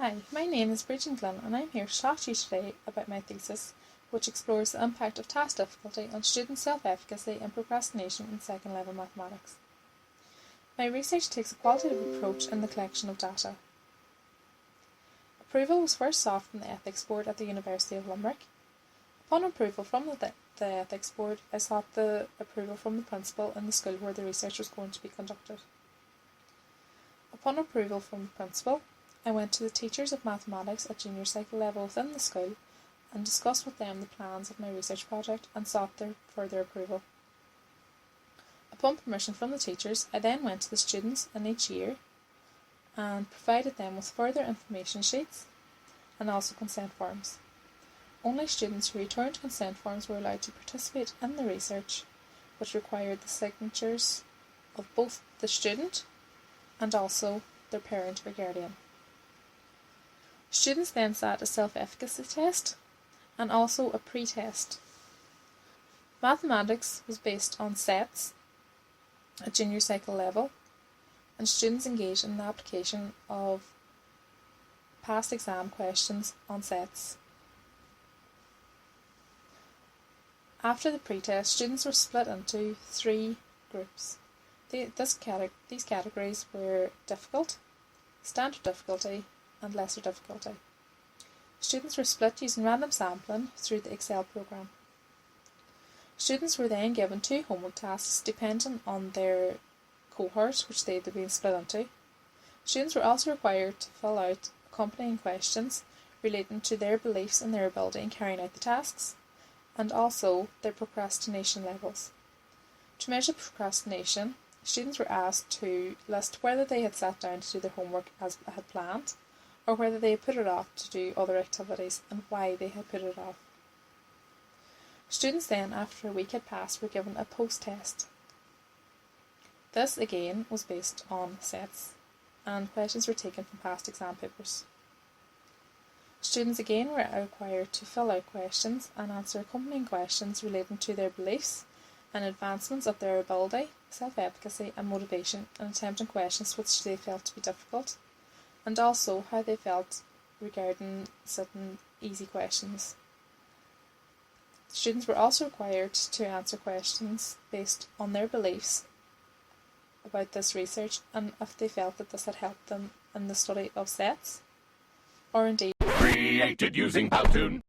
Hi, my name is Bridget Glynn and I'm here to talk to you today about my thesis, which explores the impact of task difficulty on student self-efficacy and procrastination in second level mathematics. My research takes a qualitative approach in the collection of data. Approval was first sought from the Ethics Board at the University of Limerick. Upon approval from the Ethics Board, I sought the approval from the principal in the school where the research was going to be conducted. Upon approval from the principal, I went to the teachers of mathematics at junior cycle level within the school and discussed with them the plans of my research project and sought their further approval. Upon permission from the teachers, I then went to the students in each year and provided them with further information sheets and also consent forms. Only students who returned consent forms were allowed to participate in the research, which required the signatures of both the student and also their parent or guardian. Students then sat a self-efficacy test and also a pre-test. Mathematics was based on sets at junior cycle level, and students engaged in the application of past exam questions on sets. After the pre-test, students were split into three groups. These categories were difficult, standard difficulty, and lesser difficulty. Students were split using random sampling through the Excel program. Students were then given two homework tasks dependent on their cohort which they had been split into. Students were also required to fill out accompanying questions relating to their beliefs and their ability in carrying out the tasks, and also their procrastination levels. To measure procrastination, students were asked to list whether they had sat down to do their homework as had planned, or whether they had put it off to do other activities and why they had put it off. Students then, after a week had passed, were given a post-test. This again was based on sets, and questions were taken from past exam papers. Students again were required to fill out questions and answer accompanying questions relating to their beliefs and advancements of their ability, self-efficacy and motivation in attempting questions which they felt to be difficult, and also how they felt regarding certain easy questions. Students were also required to answer questions based on their beliefs about this research and if they felt that this had helped them in the study of sets, or indeed created using Powtoon.